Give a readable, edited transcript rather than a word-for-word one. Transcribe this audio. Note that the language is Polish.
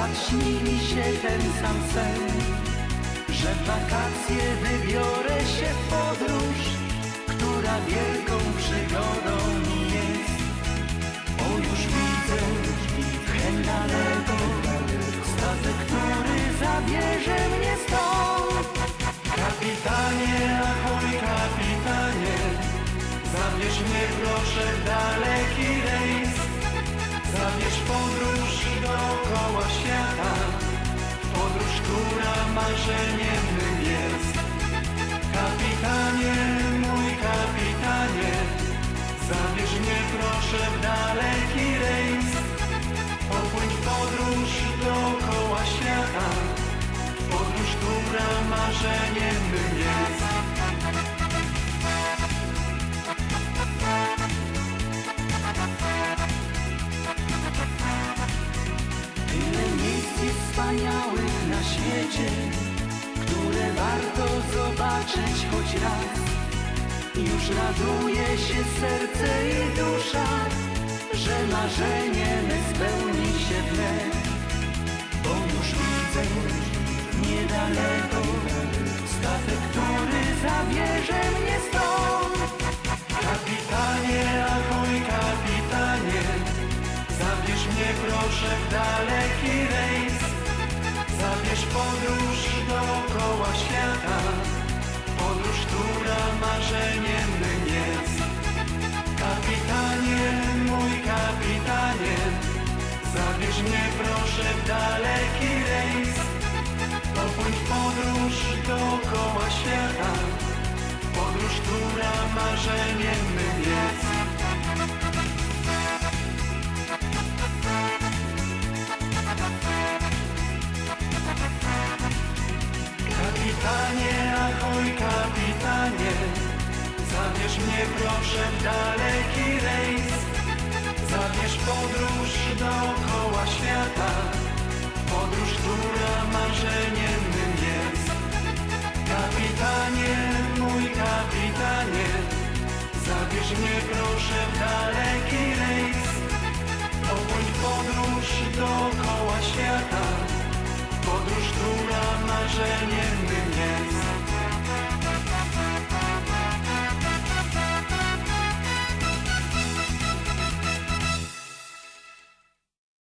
lat śni mi się ten sam sen, że w wakacje wybiorę się w podróż, która wielką przygodą mi jest. O, już widzę hen daleko, statek, który zabierze mnie stąd. Kapitanie, ahoj kapitanie, zabierz mnie proszę w daleki rejs. Zabierz podróż dookoła świata, podróż, która marzeniem mym jest. Kapitanie, mój kapitanie, zabierz mnie proszę w daleki rejs. Popłyń w podróż dookoła świata, podróż, która marzeniem mym jest. Tyle miejsc jest wspaniałych na świecie, które warto zobaczyć choć raz. Już raduje się serce i dusza, że marzenie me spełni się wnet. Bo już widzę niedaleko statek, który zabierze mnie stąd. Kapitanie, ahoj kapitanie, zabierz mnie proszę w daleki rejs. Zabierz podróż dookoła świata, podróż, która marzeniem mym jest. Kapitanie, mój kapitanie, zabierz mnie proszę w daleki rejs. Popłyń w podróż dookoła świata, podróż, która marzeniem mym jest. Kapitanie, ahoj kapitanie, zabierz mnie proszę w daleki rejs. Zabierz podróż dookoła świata, podróż, która marzeniem mym jest. Kapitanie, mój kapitanie, zabierz mnie proszę w daleki rejs. Popłyń w podróż dookoła świata, podróż, która marzeniem